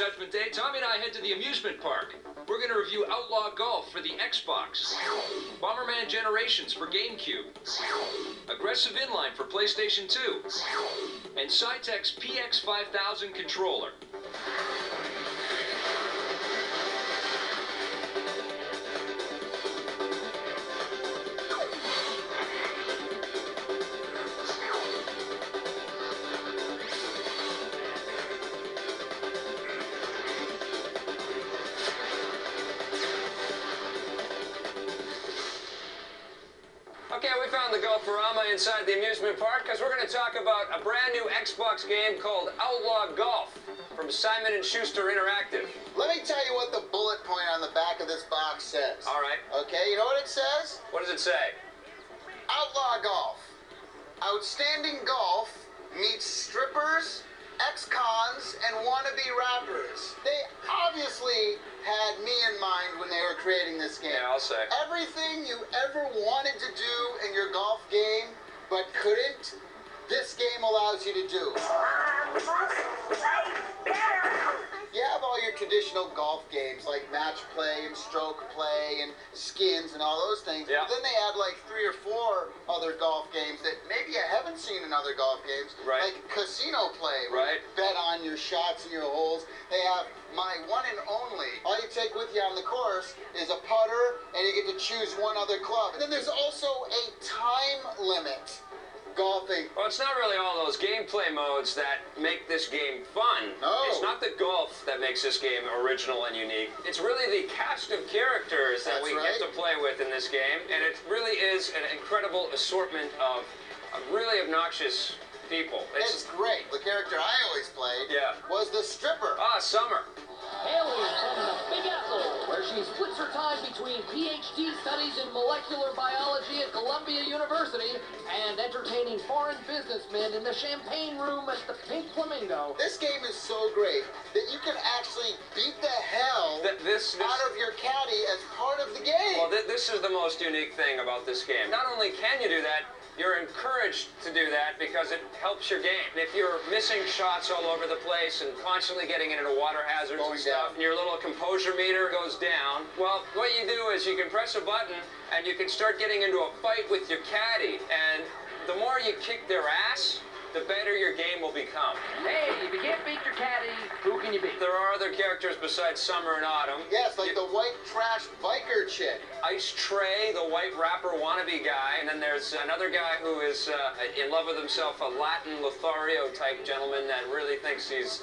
Judgment Day, Tommy and I head to the amusement park. We're going to review Outlaw Golf for the Xbox, Bomberman Generations for Gamecube, Aggressive Inline for PlayStation 2, and Cytek's PX5000 controller. Okay, we found the Golf-orama inside the amusement park because we're going to talk about a brand new Xbox game called Outlaw Golf from Simon & Schuster Interactive. Let me tell you what the bullet point on the back of this box says. All right. Okay, you know what it says? What does it say? Outlaw Golf. Outstanding golf meets strippers, ex-cons, and wannabe rappers. They obviously had me in mind when they were creating this game. Yeah, I'll say. Everything you ever wanted to do in your golf game but couldn't, this game allows you to do. You have all your traditional golf games like match play and stroke play and skins and all those things. Yeah. But then they add like 3 or 4 other golf games that maybe you haven't seen in other golf games. Right. Like casino play. Right. Bet on your shots and your holes. They have my one and only. All you take with you on the course is a putter, and you get to choose one other club. And then there's also a time limit. Golfing. Well, it's not really all those gameplay modes that make this game fun. No. It's not the golf that makes this game original and unique. It's really the cast of characters that we get to play with in this game, and it really is an incredible assortment of really obnoxious people. It's great. The character I always played was the stripper. Ah, Summer. Haley from the Big Apple, where she splits her time between PhD studies in molecular biology at Columbia University and entertaining foreign businessmen in the champagne room at the Pink Flamingo. This game is so great that you can actually beat the hell out of your caddy as part of the game. Well, this is the most unique thing about this game. Not only can you do that, you're encouraged to do that because it helps your game. If you're missing shots all over the place and constantly getting into water hazards and stuff, and your little composure meter goes down, well, what you do is you can press a button and you can start getting into a fight with your caddy. And the more you kick their ass, the better your game will become. Hey, if you can't beat your caddy, who can you beat? There are other characters besides Summer and Autumn. Yes, like the white trash biker chick. Ice Tray, the white rapper wannabe guy. And then there's another guy who is in love with himself, a Latin Lothario type gentleman that really thinks he's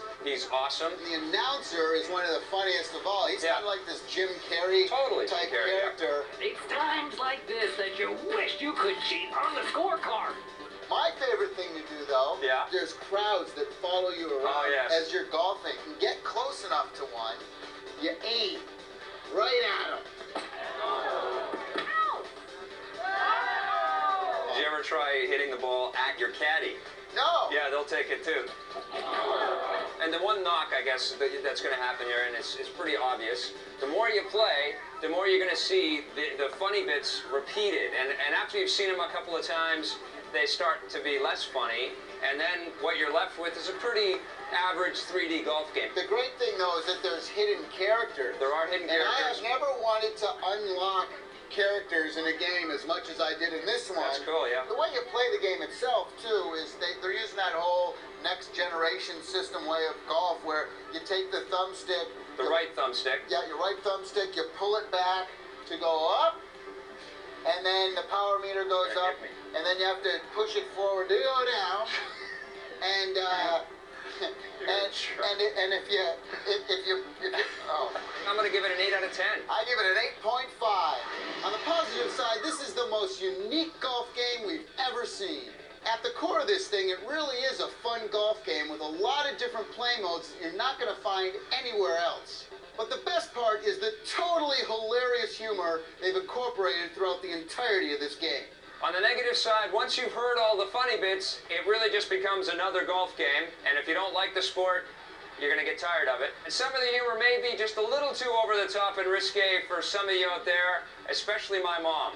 awesome. The announcer is one of the funniest of all. He's kind of like this Jim Carrey type character. It's times like this that you wish you could cheat on the scorecard. My favorite thing to do, though, there's crowds that follow you around as you're golfing. You get close enough to one, you aim right at them. Did you ever try hitting the ball at your caddy? No. Yeah, they'll take it too. And the one knock, I guess, that's going to happen here, and it's pretty obvious. The more you play, the more you're going to see the funny bits repeated. And after you've seen them a couple of times, they start to be less funny, and then what you're left with is a pretty average 3D golf game. The great thing, though, is that there's hidden characters. There are hidden characters. And I have never wanted to unlock characters in a game as much as I did in this one. That's cool, yeah. The way you play the game itself, too, is they're using that whole next generation system way of golf where you take the thumbstick. The right thumbstick. Yeah, your right thumbstick, you pull it back to go up, and then the power meter goes up, and then you have to push it forward to go down, and if you I'm going to give it an 8 out of 10. I give it an 8.5. On the positive side, this is the most unique golf game we've ever seen. At the core of this thing, it really is a fun golf game with a lot of different play modes that you're not going to find anywhere else. But the best part is the totally hilarious humor they've incorporated throughout the entirety of this game. On the negative side, once you've heard all the funny bits, it really just becomes another golf game. And if you don't like the sport, you're going to get tired of it. And some of the humor may be just a little too over the top and risque for some of you out there, especially my mom.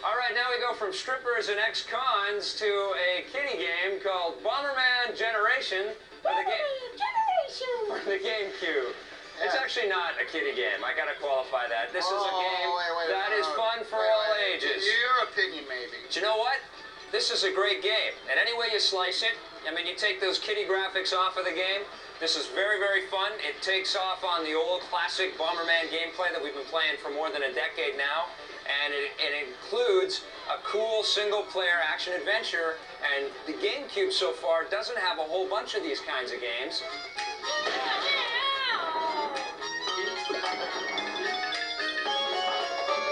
All right, now we go from strippers and ex-cons to a kiddie game called Bomberman Generation. the GameCube. It's actually not a kiddie game. I gotta qualify that. This is a game that is fun for all ages. Your opinion, maybe. But you know what? This is a great game. And any way you slice it, I mean, you take those kiddie graphics off of the game, this is very, very fun. It takes off on the old classic Bomberman gameplay that we've been playing for more than a decade now. And it includes a cool single-player action-adventure. And the GameCube so far doesn't have a whole bunch of these kinds of games.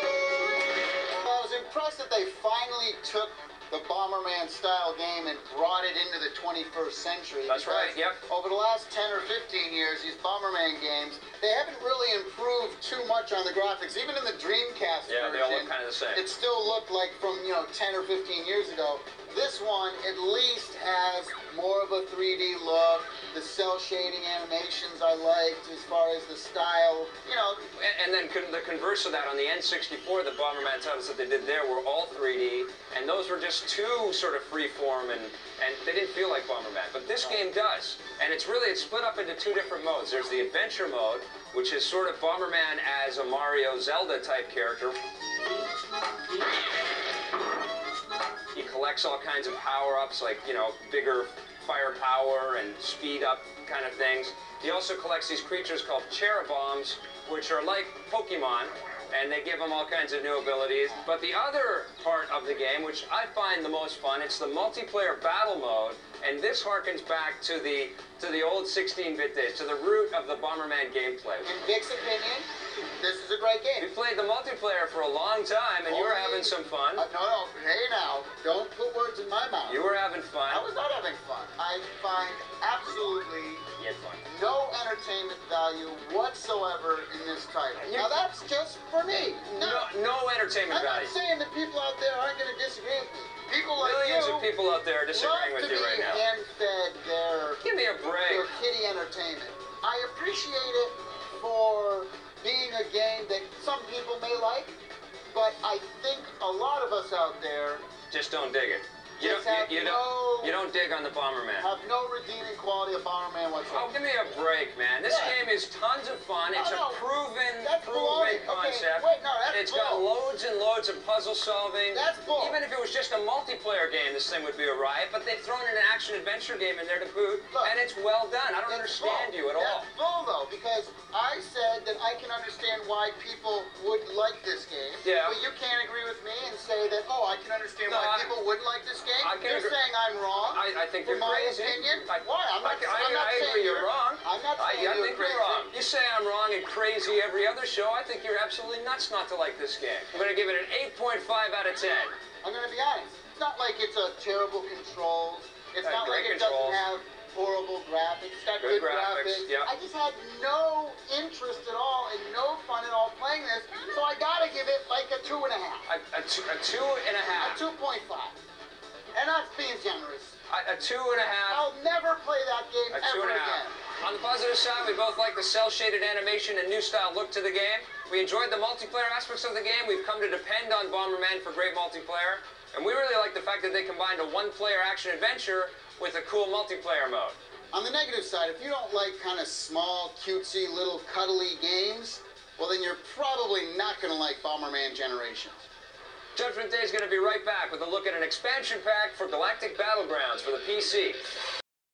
I was impressed that they finally took the Bomberman style game and brought it into the 21st century. That's right, yep. Over the last 10 or 15 years, these Bomberman games, they haven't really improved too much on the graphics. Even in the Dreamcast version, they all look kind of the same. It still looked like from, 10 or 15 years ago. This one at least has more of a 3D look. The cell shading animations I liked as far as the style, And then the converse of that, on the N64, the Bomberman titles that they did there were all 3D, and those were just too sort of freeform, and they didn't feel like Bomberman. But this game does, and it's split up into two different modes. There's the adventure mode, which is sort of Bomberman as a Mario Zelda type character. He collects all kinds of power-ups, like, bigger firepower and speed up kind of things. He also collects these creatures called Cherubombs, which are like Pokemon, and they give him all kinds of new abilities. But the other part of the game, which I find the most fun, it's the multiplayer battle mode, and this harkens back to the old 16-bit days, to the root of the Bomberman gameplay. in Vic's opinion, this is a great game. We played the multiplayer for a long time, and you were having some fun. No, hey now, don't put words in my mouth. You were having fun. I was not having fun. I find absolutely You had fun. no entertainment value whatsoever in this title. Now that's just for me. No entertainment I'm value. not saying that people out there aren't going to disagree with me. People like Millions you of people out there are disagreeing love with you right to now. be hand-fed Give me a break. their kiddie entertainment. I appreciate it for being a game that some people may like, but I think a lot of us out there Just don't dig it. You don't dig on the Bomberman. have no redeeming quality of Bomberman whatsoever. Oh, give me a break, man. This game is tons of fun. It's a proven baloney. concept. Okay, wait, no, that's It's got bull. loads and loads of puzzle solving. That's bull. Even if it was just a multiplayer game, this thing would be a riot. But they've thrown in an action-adventure game in there to boot, Look, and it's well done. I don't It's understand bull. you at all. That's bull, though, because I said that I can understand why people would like this game. Yeah. But you can't agree with me and say that, I can understand No, why people wouldn't like this game. I can You're agree. saying I'm wrong. I think for you're my crazy. opinion. Why? I'm not I saying agree you're wrong. I'm not saying I you're think crazy. you're wrong. You say I'm wrong and crazy every other show. I think you're absolutely nuts not to like this game. I'm going to give it an 8.5 out of 10. I'm going to be honest. It's not like it's a terrible controls. It's not like great it controls. doesn't have horrible graphics. It's got good graphics. yeah. I just had no interest at all and no fun at all playing this, so I got to give it like a 2.5. A 2.5. A 2.5. And that's being generous. A 2.5. I'll never play that game A ever 2.5. again. On the positive side, we both like the cel-shaded animation and new style look to the game. We enjoyed the multiplayer aspects of the game. We've come to depend on Bomberman for great multiplayer. And we really like the fact that they combined a one-player action-adventure with a cool multiplayer mode. On the negative side, if you don't like kind of small, cutesy, little cuddly games, well then you're probably not going to like Bomberman Generations. Judgment Day is going to be right back with a look at an expansion pack for Galactic Battlegrounds for the PC.